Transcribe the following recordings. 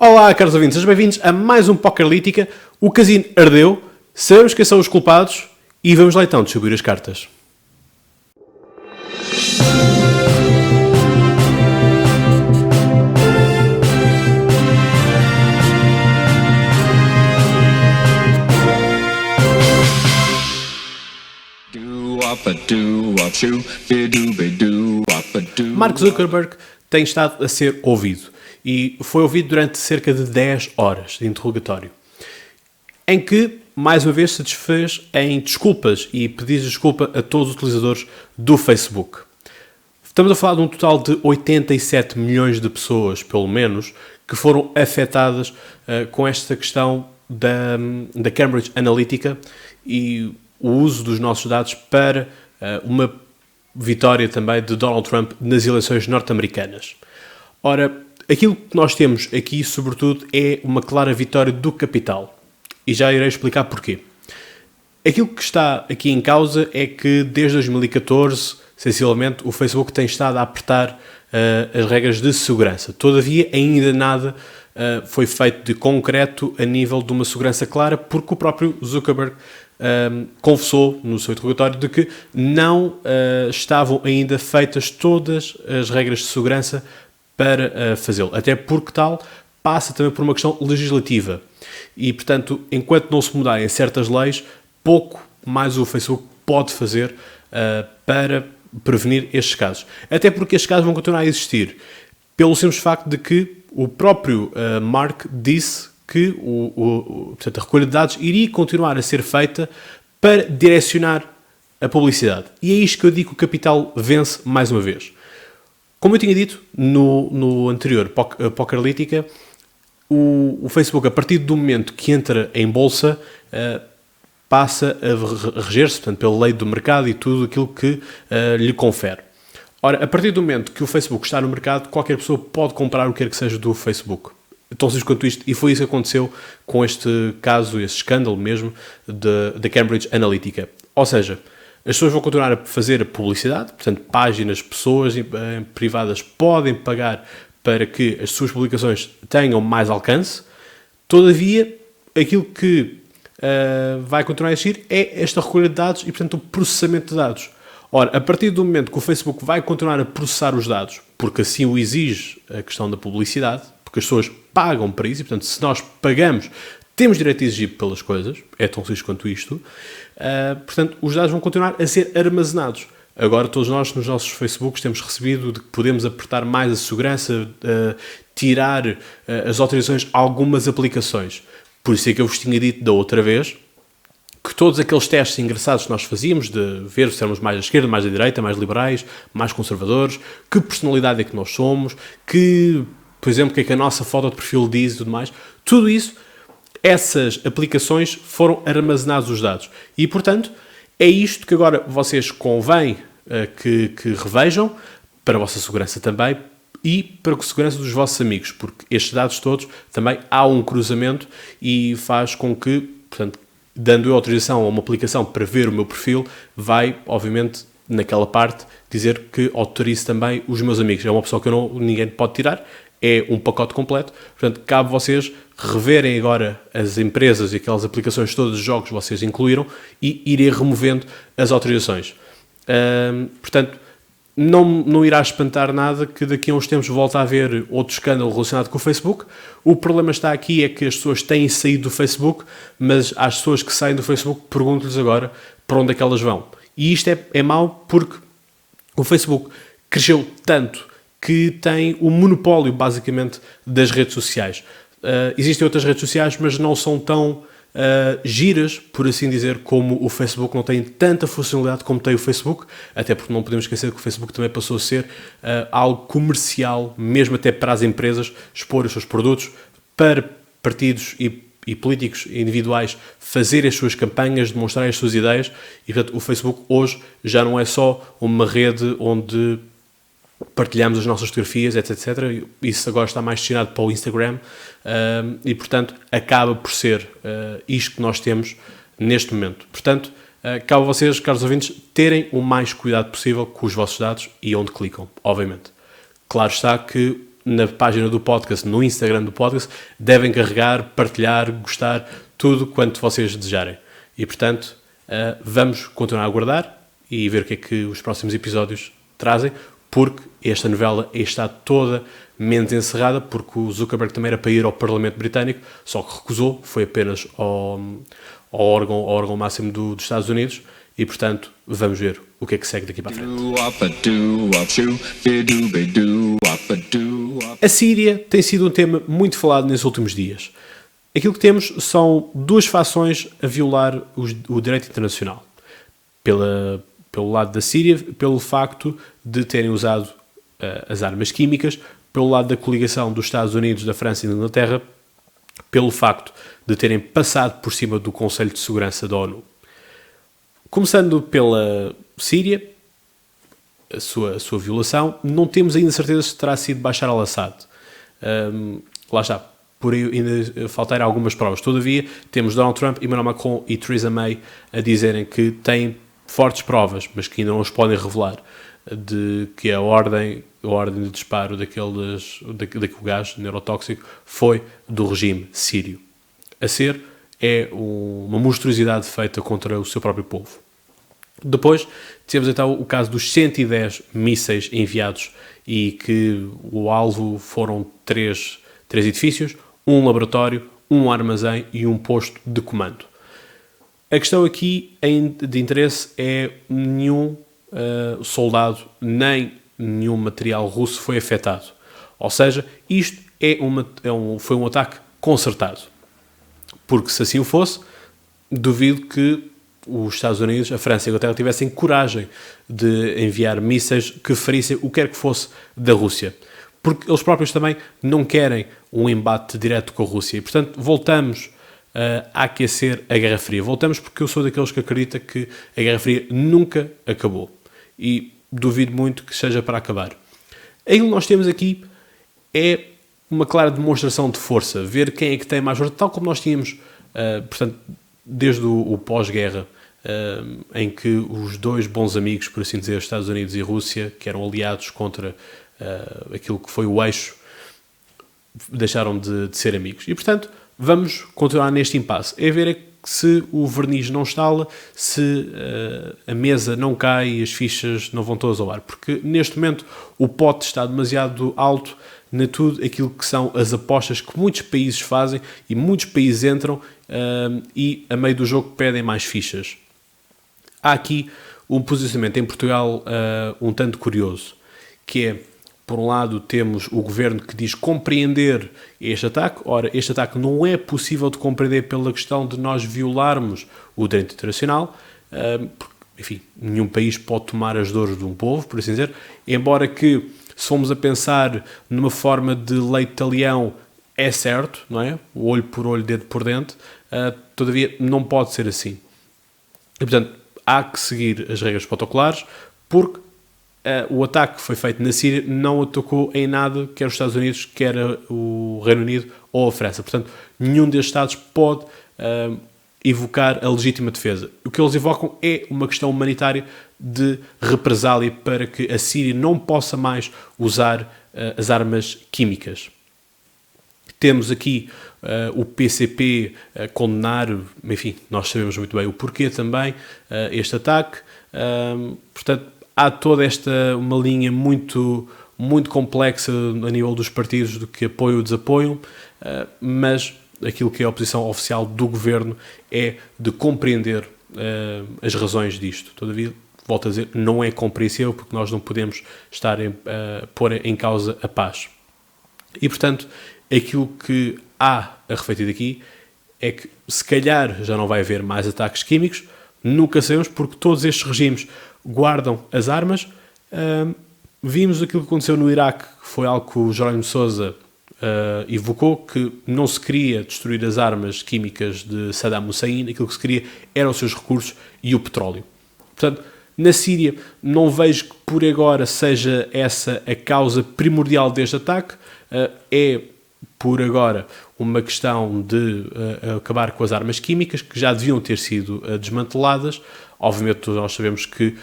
Olá, caros ouvintes, sejam bem-vindos a mais um Pokerlítica. O casino ardeu, sabemos quem são os culpados e vamos lá então distribuir as cartas. Mark Zuckerberg tem estado a ser ouvido e foi ouvido durante cerca de 10 horas de interrogatório, em que, mais uma vez, se desfez em desculpas e pedidos de desculpa a todos os utilizadores do Facebook. Estamos a falar de um total de 87 milhões de pessoas, pelo menos, que foram afetadas com esta questão da Cambridge Analytica e o uso dos nossos dados para uma vitória também de Donald Trump nas eleições norte-americanas. Ora, aquilo que nós temos aqui, sobretudo, é uma clara vitória do capital. E já irei explicar porquê. Aquilo que está aqui em causa é que, desde 2014, sensivelmente, o Facebook tem estado a apertar as regras de segurança. Todavia, ainda nada foi feito de concreto a nível de uma segurança clara, porque o próprio Zuckerberg confessou no seu interrogatório de que não estavam ainda feitas todas as regras de segurança para fazê-lo. Até porque tal passa também por uma questão legislativa. E, portanto, enquanto não se mudarem certas leis, pouco mais o Facebook pode fazer para prevenir estes casos. Até porque estes casos vão continuar a existir, pelo simples facto de que o próprio Mark disse que portanto, a recolha de dados iria continuar a ser feita para direcionar a publicidade. E é isto que eu digo que o capital vence mais uma vez. Como eu tinha dito no anterior Pokerlítica, o Facebook, a partir do momento que entra em bolsa, passa a reger-se, portanto, pela lei do mercado e tudo aquilo que lhe confere. Ora, a partir do momento que o Facebook está no mercado, qualquer pessoa pode comprar o que quer que seja do Facebook. Tão simples quanto isto, e foi isso que aconteceu com este caso, este escândalo mesmo, da Cambridge Analytica. Ou seja, as pessoas vão continuar a fazer a publicidade, portanto, páginas, pessoas privadas podem pagar para que as suas publicações tenham mais alcance. Todavia, aquilo que vai continuar a existir é esta recolha de dados e, portanto, o processamento de dados. Ora, a partir do momento que o Facebook vai continuar a processar os dados, porque assim o exige a questão da publicidade, porque as pessoas pagam para isso, e, portanto, se nós pagamos, temos direito a exigir pelas coisas, é tão simples quanto isto, portanto, os dados vão continuar a ser armazenados. Agora, todos nós, nos nossos Facebooks, temos recebido de que podemos apertar mais a segurança, tirar as autorizações a algumas aplicações. Por isso é que eu vos tinha dito da outra vez que todos aqueles testes engraçados que nós fazíamos, de ver se éramos mais à esquerda, mais à direita, mais liberais, mais conservadores, que personalidade é que nós somos, que, por exemplo, o que é que a nossa foto de perfil diz e tudo mais, tudo isso, essas aplicações foram armazenados os dados. E, portanto, é isto que agora vocês convém que revejam, para a vossa segurança também, e para a segurança dos vossos amigos, porque estes dados todos também há um cruzamento e faz com que, portanto, dando eu autorização a uma aplicação para ver o meu perfil, vai, obviamente, naquela parte, dizer que autorizo também os meus amigos. É uma opção que ninguém pode tirar, é um pacote completo, portanto, cabe vocês reverem agora as empresas e aquelas aplicações, todos os jogos que vocês incluíram e irem removendo as autorizações. Portanto, não irá espantar nada que daqui a uns tempos volte a haver outro escândalo relacionado com o Facebook. O problema está aqui é que as pessoas têm saído do Facebook, mas às pessoas que saem do Facebook, pergunto-lhes agora para onde é que elas vão. E isto é mau porque o Facebook cresceu tanto que tem o monopólio, basicamente, das redes sociais. Existem outras redes sociais, mas não são tão giras, por assim dizer, como o Facebook, não tem tanta funcionalidade como tem o Facebook, até porque não podemos esquecer que o Facebook também passou a ser algo comercial, mesmo até para as empresas, expor os seus produtos, para partidos e políticos individuais fazer as suas campanhas, demonstrar as suas ideias, e portanto o Facebook hoje já não é só uma rede onde partilhamos as nossas fotografias, etc. Isso agora está mais destinado para o Instagram e, portanto, acaba por ser isto que nós temos neste momento. Portanto, cabe a vocês, caros ouvintes, terem o mais cuidado possível com os vossos dados e onde clicam, obviamente. Claro está que na página do podcast, no Instagram do podcast, devem carregar, partilhar, gostar, tudo quanto vocês desejarem. E, portanto, vamos continuar a aguardar e ver o que é que os próximos episódios trazem, porque esta novela está toda menos encerrada, porque o Zuckerberg também era para ir ao Parlamento Britânico, só que recusou, foi apenas ao órgão máximo dos Estados Unidos, e, portanto, vamos ver o que é que segue daqui para a frente. A Síria tem sido um tema muito falado nesses últimos dias. Aquilo que temos são duas fações a violar o direito internacional. Pelo lado da Síria, pelo facto de terem usado as armas químicas, pelo lado da coligação dos Estados Unidos, da França e da Inglaterra, pelo facto de terem passado por cima do Conselho de Segurança da ONU. Começando pela Síria, a sua violação, não temos ainda certeza se terá sido Bashar al-Assad. Lá está, por aí ainda faltarem algumas provas. Todavia, temos Donald Trump, Emmanuel Macron e Theresa May a dizerem que têm fortes provas, mas que ainda não os podem revelar, de que a ordem de disparo daquele gás neurotóxico foi do regime sírio. A ser, é uma monstruosidade feita contra o seu próprio povo. Depois, temos então o caso dos 110 mísseis enviados e que o alvo foram três edifícios, um laboratório, um armazém e um posto de comando. A questão aqui de interesse é nenhum soldado nem nenhum material russo foi afetado. Ou seja, isto foi um ataque concertado. Porque se assim o fosse, duvido que os Estados Unidos, a França e a Inglaterra tivessem coragem de enviar mísseis que ferissem o que quer que fosse da Rússia. Porque eles próprios também não querem um embate direto com a Rússia. E, portanto, voltamos a aquecer a Guerra Fria. Voltamos porque eu sou daqueles que acredita que a Guerra Fria nunca acabou. E duvido muito que seja para acabar. Aquilo que nós temos aqui é uma clara demonstração de força. Ver quem é que tem mais força. Tal como nós tínhamos, portanto, desde o pós-guerra, em que os dois bons amigos, por assim dizer, Estados Unidos e Rússia, que eram aliados contra aquilo que foi o eixo, deixaram de ser amigos. E, portanto, vamos continuar neste impasse. É ver se o verniz não estala, se a mesa não cai e as fichas não vão todas ao ar. Porque, neste momento, o pote está demasiado alto na tudo aquilo que são as apostas que muitos países fazem e muitos países entram e, a meio do jogo, pedem mais fichas. Há aqui um posicionamento em Portugal um tanto curioso, que é, por um lado, temos o governo que diz compreender este ataque. Ora, este ataque não é possível de compreender pela questão de nós violarmos o direito internacional, porque, enfim, nenhum país pode tomar as dores de um povo, por assim dizer, embora que, se formos a pensar numa forma de leite de leão, é certo, não é? Olho por olho, dedo por dente, todavia não pode ser assim. E, portanto, há que seguir as regras protocolares, porque o ataque que foi feito na Síria não atacou em nada, quer os Estados Unidos, quer o Reino Unido ou a França. Portanto, nenhum destes Estados pode evocar a legítima defesa. O que eles evocam é uma questão humanitária de represália para que a Síria não possa mais usar as armas químicas. Temos aqui o PCP a condenar, enfim, nós sabemos muito bem o porquê também, este ataque. Portanto, há toda uma linha muito, muito complexa a nível dos partidos do que apoiam ou desapoiam, mas aquilo que é a posição oficial do governo é de compreender as razões disto. Todavia, volto a dizer, não é compreensível porque nós não podemos estar a pôr em causa a paz. E, portanto, aquilo que há a refletir daqui é que, se calhar, já não vai haver mais ataques químicos, nunca sabemos, porque todos estes regimes guardam as armas. Vimos aquilo que aconteceu no Iraque, que foi algo que o Jerónimo de Sousa evocou, que não se queria destruir as armas químicas de Saddam Hussein, aquilo que se queria eram os seus recursos e o petróleo. Portanto, na Síria, não vejo que por agora seja essa a causa primordial deste ataque. É, por agora, uma questão de acabar com as armas químicas, que já deviam ter sido desmanteladas. Obviamente, nós sabemos que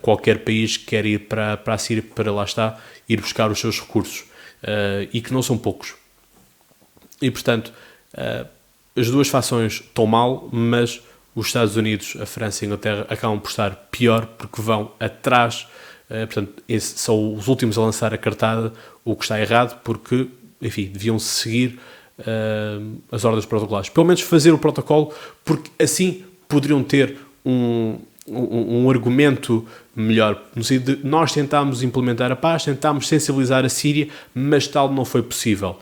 qualquer país quer ir para a Síria, para lá está, ir buscar os seus recursos. e que não são poucos. E, portanto, as duas fações estão mal, mas os Estados Unidos, a França e a Inglaterra acabam por estar pior porque vão atrás. Portanto, esses são os últimos a lançar a cartada, o que está errado, porque, enfim, deviam seguir as ordens protocolares. Pelo menos fazer o protocolo, porque assim poderiam ter um argumento melhor, no sentido de nós tentámos implementar a paz, tentámos sensibilizar a Síria, mas tal não foi possível.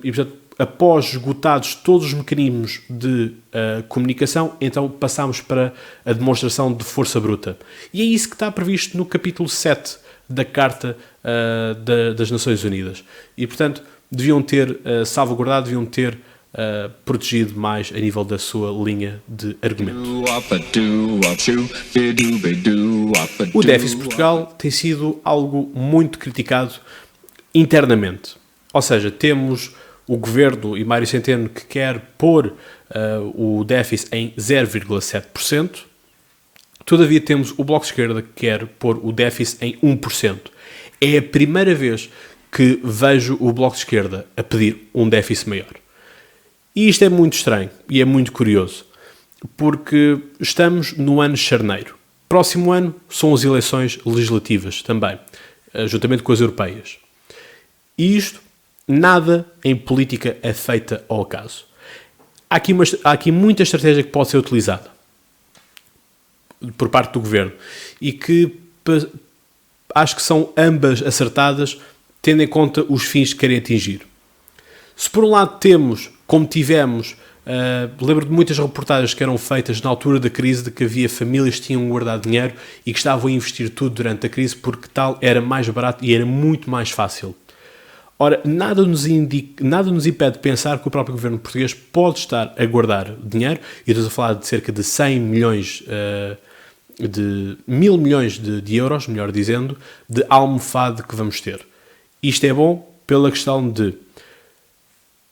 E, portanto, após esgotados todos os mecanismos de comunicação, então passámos para a demonstração de força bruta. E é isso que está previsto no capítulo 7 da Carta das Nações Unidas. E, portanto, deviam ter salvaguardado, deviam ter protegido mais a nível da sua linha de argumento. O déficit de Portugal tem sido algo muito criticado internamente. Ou seja, temos o Governo e Mário Centeno que quer pôr o déficit em 0,7%. Todavia temos o Bloco de Esquerda que quer pôr o déficit em 1%. É a primeira vez que vejo o Bloco de Esquerda a pedir um déficit maior. E isto é muito estranho e é muito curioso, porque estamos no ano charneiro. Próximo ano são as eleições legislativas também, juntamente com as europeias. E isto, nada em política é feita ao acaso. Há aqui muita estratégia que pode ser utilizada por parte do Governo e que acho que são ambas acertadas, tendo em conta os fins que querem atingir. Se por um lado temos, como tivemos, lembro de muitas reportagens que eram feitas na altura da crise de que havia famílias que tinham guardado dinheiro e que estavam a investir tudo durante a crise porque tal era mais barato e era muito mais fácil. Ora, nada nos impede de pensar que o próprio governo português pode estar a guardar dinheiro, e estamos a falar de cerca de 100 milhões, de 1.000 milhões de euros, melhor dizendo, de almofade que vamos ter. Isto é bom pela questão de,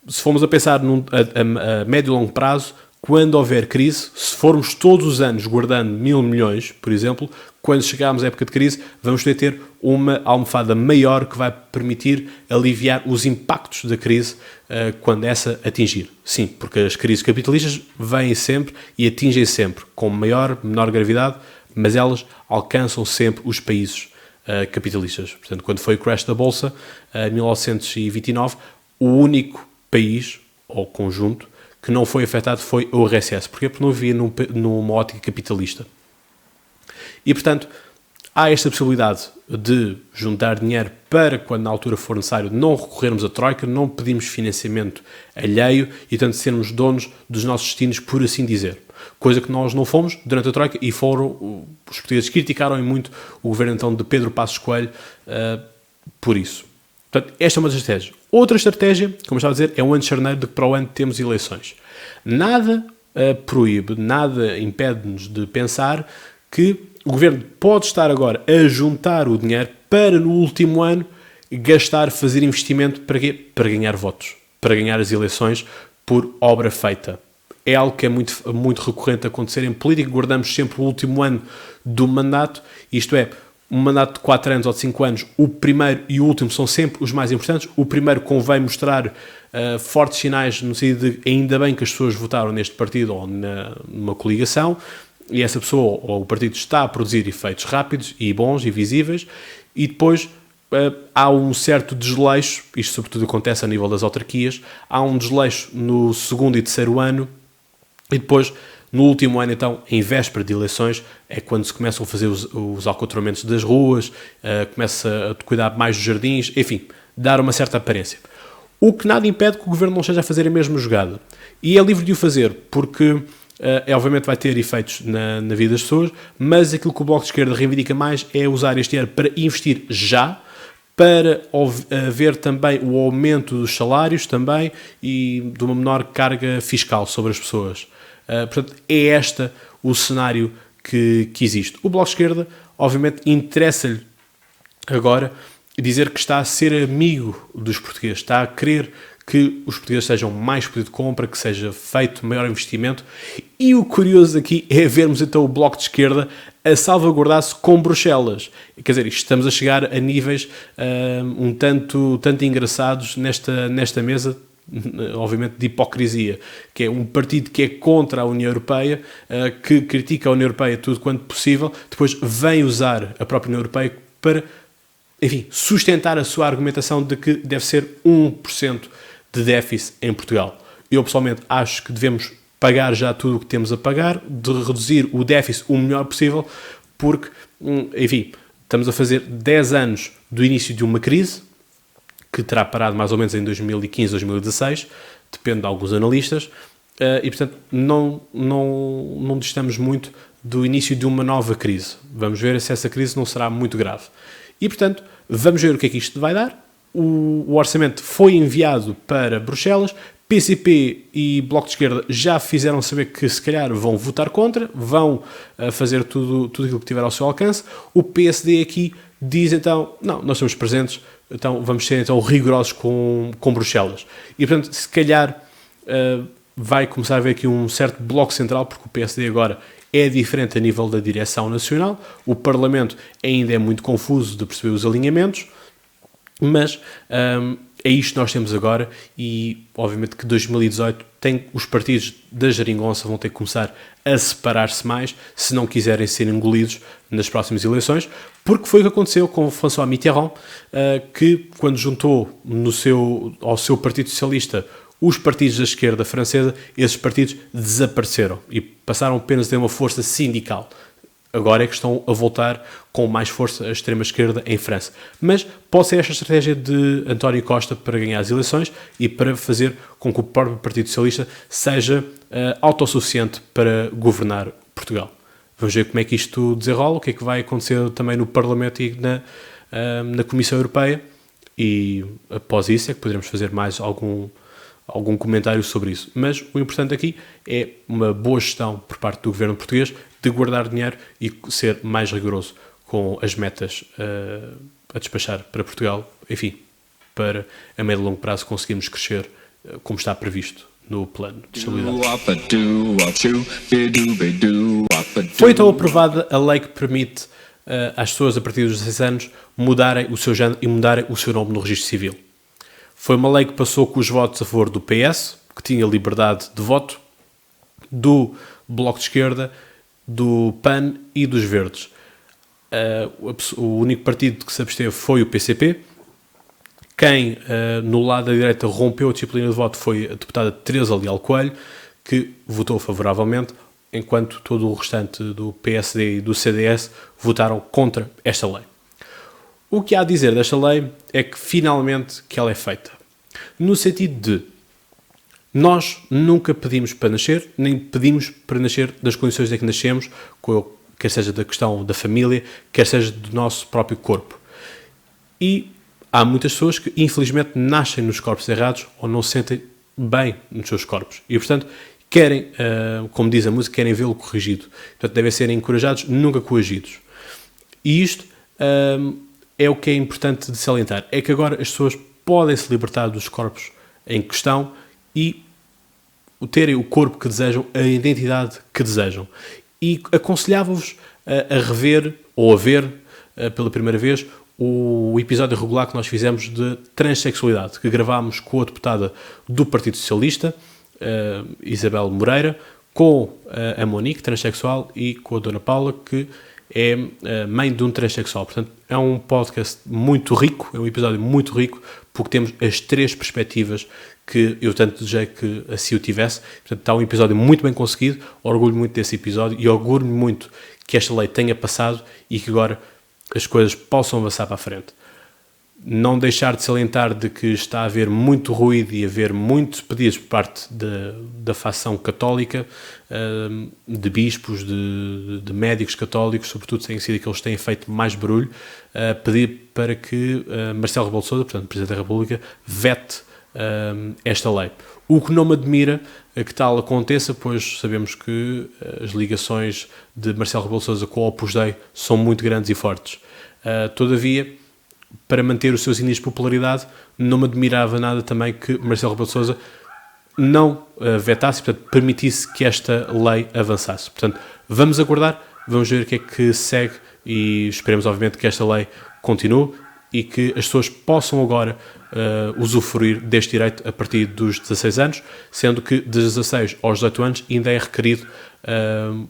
se formos a pensar a médio e longo prazo, quando houver crise, se formos todos os anos guardando 1.000 milhões, por exemplo, quando chegarmos à época de crise, vamos ter uma almofada maior que vai permitir aliviar os impactos da crise quando essa atingir. Sim, porque as crises capitalistas vêm sempre e atingem sempre, com maior, menor gravidade, mas elas alcançam sempre os países capitalistas. Portanto, quando foi o crash da Bolsa, em 1929, o único país, ou conjunto, que não foi afetado foi o RSS. Porquê? Porque não vivia numa ótica capitalista. E, portanto, há esta possibilidade de juntar dinheiro para, quando na altura for necessário, não recorrermos à Troika, não pedimos financiamento alheio e, portanto, sermos donos dos nossos destinos, por assim dizer. Coisa que nós não fomos durante a Troika e foram, os portugueses criticaram muito o governo então de Pedro Passos Coelho por isso. Portanto, esta é uma das estratégias. Outra estratégia, como eu estava a dizer, é o ano de charneiro, de que para o ano temos eleições. Nada proíbe, nada impede-nos de pensar que o governo pode estar agora a juntar o dinheiro para, no último ano, gastar, fazer investimento para quê? Para ganhar votos, para ganhar as eleições por obra feita. É algo que é muito, muito recorrente a acontecer em política. Guardamos sempre o último ano do mandato, isto é, um mandato de 4 anos ou de 5 anos, o primeiro e o último são sempre os mais importantes. O primeiro convém mostrar fortes sinais no sentido de ainda bem que as pessoas votaram neste partido ou numa coligação, e essa pessoa ou o partido está a produzir efeitos rápidos e bons e visíveis, e depois há um certo desleixo, isto sobretudo acontece a nível das autarquias, há um desleixo no segundo e terceiro ano, e depois no último ano, então, em véspera de eleições, é quando se começam a fazer os alcatramentos das ruas, começa a cuidar mais dos jardins, enfim, dar uma certa aparência. O que nada impede que o governo não esteja a fazer a mesma jogada. E é livre de o fazer, porque obviamente vai ter efeitos na vida das pessoas, mas aquilo que o Bloco de Esquerda reivindica mais é usar este dinheiro para investir já, para haver também o aumento dos salários também e de uma menor carga fiscal sobre as pessoas. Portanto, é este o cenário que existe. O Bloco de Esquerda, obviamente, interessa-lhe agora dizer que está a ser amigo dos portugueses, está a querer que os portugueses sejam mais poder de compra, que seja feito maior investimento. E o curioso aqui é vermos então o Bloco de Esquerda a salvaguardar-se com Bruxelas. Quer dizer, estamos a chegar a níveis um tanto engraçados nesta mesa, obviamente de hipocrisia, que é um partido que é contra a União Europeia, que critica a União Europeia tudo quanto possível, depois vem usar a própria União Europeia para, enfim, sustentar a sua argumentação de que deve ser 1% de déficit em Portugal. Eu pessoalmente acho que devemos pagar já tudo o que temos a pagar, de reduzir o déficit o melhor possível, porque, enfim, estamos a fazer 10 anos do início de uma crise, que terá parado mais ou menos em 2015, 2016, depende de alguns analistas, e portanto não distamos muito do início de uma nova crise. Vamos ver se essa crise não será muito grave. E portanto, vamos ver o que é que isto vai dar. O orçamento foi enviado para Bruxelas, PCP e Bloco de Esquerda já fizeram saber que se calhar vão votar contra, vão fazer tudo aquilo que tiver ao seu alcance. O PSD aqui diz então, não, nós estamos presentes, então vamos ser então rigorosos com Bruxelas. E portanto, se calhar vai começar a haver aqui um certo bloco central, porque o PSD agora é diferente a nível da direção nacional, o Parlamento ainda é muito confuso de perceber os alinhamentos, mas é isto que nós temos agora e obviamente que 2018 os partidos da geringonça vão ter que começar a separar-se mais se não quiserem ser engolidos nas próximas eleições, porque foi o que aconteceu com François Mitterrand, que quando juntou ao seu Partido Socialista os partidos da esquerda francesa, esses partidos desapareceram e passaram apenas a ter uma força sindical. Agora é que estão a voltar com mais força a extrema-esquerda em França. Mas pode ser esta estratégia de António Costa para ganhar as eleições e para fazer com que o próprio Partido Socialista seja autossuficiente para governar Portugal. Vamos ver como é que isto desenrola, o que é que vai acontecer também no Parlamento e na Comissão Europeia. E após isso é que poderemos fazer mais algum comentário sobre isso. Mas o importante aqui é uma boa gestão por parte do governo português de guardar dinheiro e ser mais rigoroso com as metas a despachar para Portugal, enfim, para a médio e longo prazo conseguirmos crescer como está previsto no plano de estabilidade. Foi então aprovada a lei que permite às pessoas a partir dos 16 anos mudarem o seu género e mudarem o seu nome no registro civil. Foi uma lei que passou com os votos a favor do PS, que tinha liberdade de voto, do Bloco de Esquerda, do PAN e dos Verdes. O único partido que se absteve foi o PCP. Quem, no lado da direita, rompeu a disciplina de voto foi a deputada Teresa Leal Coelho, que votou favoravelmente, enquanto todo o restante do PSD e do CDS votaram contra esta lei. O que há a dizer desta lei é que finalmente que ela é feita. No sentido de nós nunca pedimos para nascer, nem pedimos para nascer das condições em que nascemos, quer seja da questão da família, quer seja do nosso próprio corpo. E há muitas pessoas que infelizmente nascem nos corpos errados ou não se sentem bem nos seus corpos. E portanto querem, como diz a música, querem vê-lo corrigido. Portanto devem ser encorajados, nunca coagidos. E isto é o que é importante de salientar, é que agora as pessoas podem se libertar dos corpos em questão e terem o corpo que desejam, a identidade que desejam. E aconselhava-vos a rever ou a ver pela primeira vez o episódio regular que nós fizemos de transexualidade, que gravámos com a deputada do Partido Socialista, Isabel Moreira, com a Monique, transexual, e com a Dona Paula, que é mãe de um transexual. Portanto, é um podcast muito rico, é um episódio muito rico, porque temos as três perspectivas que eu tanto desejei que assim o tivesse. Portanto, está um episódio muito bem conseguido, orgulho muito desse episódio e orgulho muito que esta lei tenha passado e que agora as coisas possam avançar para a frente. Não deixar de salientar de que está a haver muito ruído e a haver muitos pedidos por parte da facção católica, de bispos, de médicos católicos, sobretudo tem sido aqueles que têm feito mais barulho, pedir para que Marcelo Rebelo de Sousa, portanto, Presidente da República, vete esta lei. O que não me admira que tal aconteça, pois sabemos que as ligações de Marcelo Rebelo de Sousa com o Opus Dei são muito grandes e fortes. Todavia, para manter os seus índices de popularidade, não me admirava nada também que Marcelo Rebelo de Sousa não vetasse, portanto, permitisse que esta lei avançasse. Portanto, vamos aguardar, vamos ver o que é que segue e esperemos, obviamente, que esta lei continue e que as pessoas possam agora usufruir deste direito a partir dos 16 anos, sendo que de 16 aos 18 anos ainda é requerido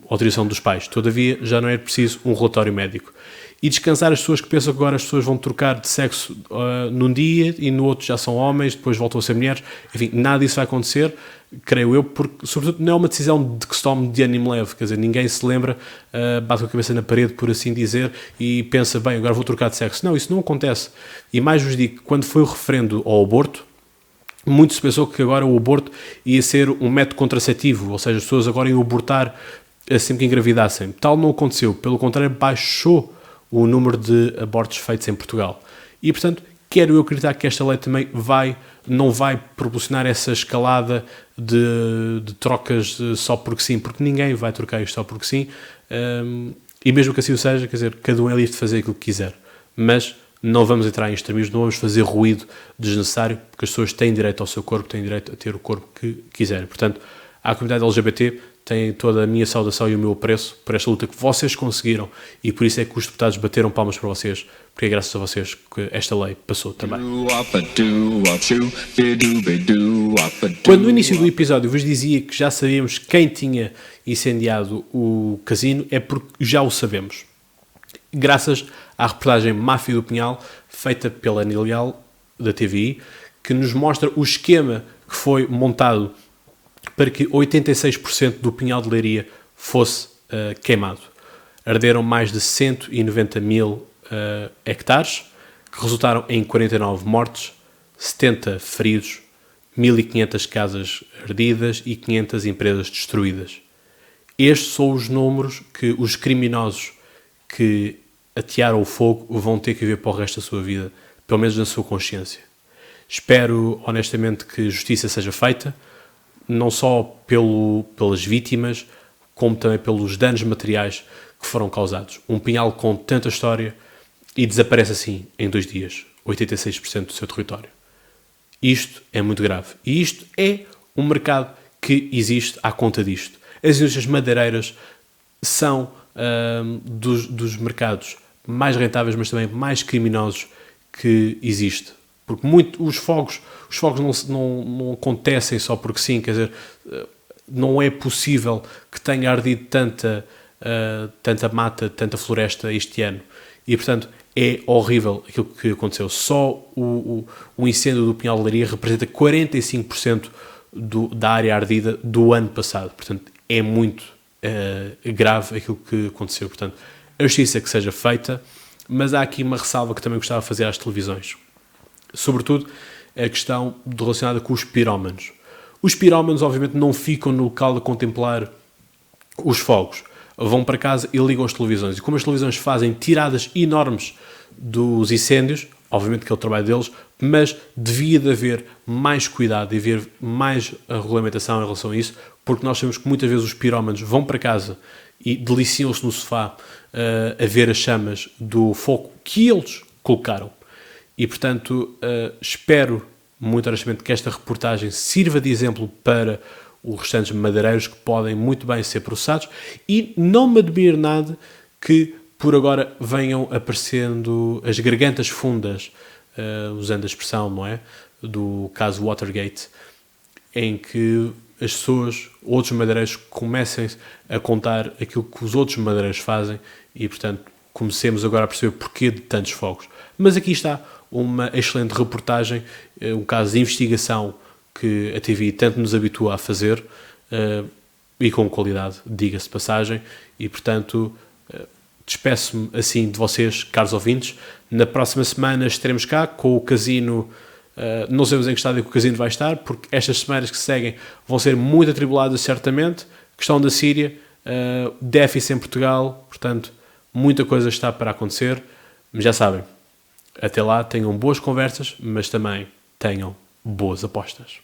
autorização dos pais. Todavia, já não é preciso um relatório médico. E descansar as pessoas que pensam que agora as pessoas vão trocar de sexo num dia e no outro já são homens, depois voltam a ser mulheres. Enfim, nada disso vai acontecer, creio eu, porque, sobretudo, não é uma decisão de que se tome de ânimo leve. Quer dizer, ninguém se lembra, bate com a cabeça na parede, por assim dizer, e pensa, bem, agora vou trocar de sexo. Não, isso não acontece. E mais vos digo, quando foi o referendo ao aborto, muito se pensou que agora o aborto ia ser um método contraceptivo, ou seja, as pessoas agora iam abortar sempre que engravidassem. Tal não aconteceu, pelo contrário, baixou o número de abortos feitos em Portugal. E, portanto, quero eu acreditar que esta lei também não vai proporcionar essa escalada de trocas só porque sim, porque ninguém vai trocar isto só porque sim, e mesmo que assim o seja, quer dizer, cada um é livre de fazer aquilo que quiser. Mas não vamos entrar em extremismos, não vamos fazer ruído desnecessário, porque as pessoas têm direito ao seu corpo, têm direito a ter o corpo que quiserem. Portanto, à comunidade LGBT tem toda a minha saudação e o meu apreço por esta luta que vocês conseguiram, e por isso é que os deputados bateram palmas para vocês, porque é graças a vocês que esta lei passou também. Quando no início do episódio vos dizia que já sabíamos quem tinha incendiado o casino, é porque já o sabemos. Graças à reportagem Máfia do Pinhal, feita pela Ana Leal, da TVI, que nos mostra o esquema que foi montado para que 86% do Pinhal de Leiria fosse queimado. Arderam mais de 190 mil hectares, que resultaram em 49 mortes, 70 feridos, 1.500 casas ardidas e 500 empresas destruídas. Estes são os números que os criminosos que atearam o fogo vão ter que viver para o resto da sua vida, pelo menos na sua consciência. Espero, honestamente, que justiça seja feita, não só pelas vítimas, como também pelos danos materiais que foram causados. Um Pinhal com tanta história e desaparece assim em 2 dias, 86% do seu território. Isto é muito grave. E isto é um mercado que existe à conta disto. As indústrias madeireiras são dos mercados mais rentáveis, mas também mais criminosos que existe. Porque os fogos não acontecem só porque sim, quer dizer, não é possível que tenha ardido tanta mata, tanta floresta este ano. E, portanto, é horrível aquilo que aconteceu. Só o incêndio do Pinhal de Leiria representa 45% da área ardida do ano passado. Portanto, é muito grave aquilo que aconteceu. Portanto, a justiça que seja feita, mas há aqui uma ressalva que também gostava de fazer às televisões. Sobretudo a questão relacionada com os pirómanos. Os pirómanos, obviamente, não ficam no local a contemplar os fogos. Vão para casa e ligam as televisões. E como as televisões fazem tiradas enormes dos incêndios, obviamente que é o trabalho deles, mas devia de haver mais cuidado e haver mais regulamentação em relação a isso, porque nós sabemos que muitas vezes os pirómanos vão para casa e deliciam-se no sofá a ver as chamas do fogo que eles colocaram. E, portanto, espero muito honestamente que esta reportagem sirva de exemplo para os restantes madeireiros que podem muito bem ser processados, e não me admiro nada que por agora venham aparecendo as gargantas fundas, usando a expressão, não é, do caso Watergate, em que as pessoas, outros madeireiros, comecem a contar aquilo que os outros madeireiros fazem e, portanto, comecemos agora a perceber porquê de tantos fogos. Mas aqui está uma excelente reportagem, um caso de investigação que a TV tanto nos habitua a fazer, e com qualidade, diga-se de passagem, e, portanto, despeço-me assim de vocês, caros ouvintes. Na próxima semana estaremos cá com o casino. Não sabemos em que estado é que o casino vai estar, porque estas semanas que seguem vão ser muito atribuladas, certamente. Questão da Síria, déficit em Portugal, portanto, muita coisa está para acontecer. Mas já sabem, até lá tenham boas conversas, mas também tenham boas apostas.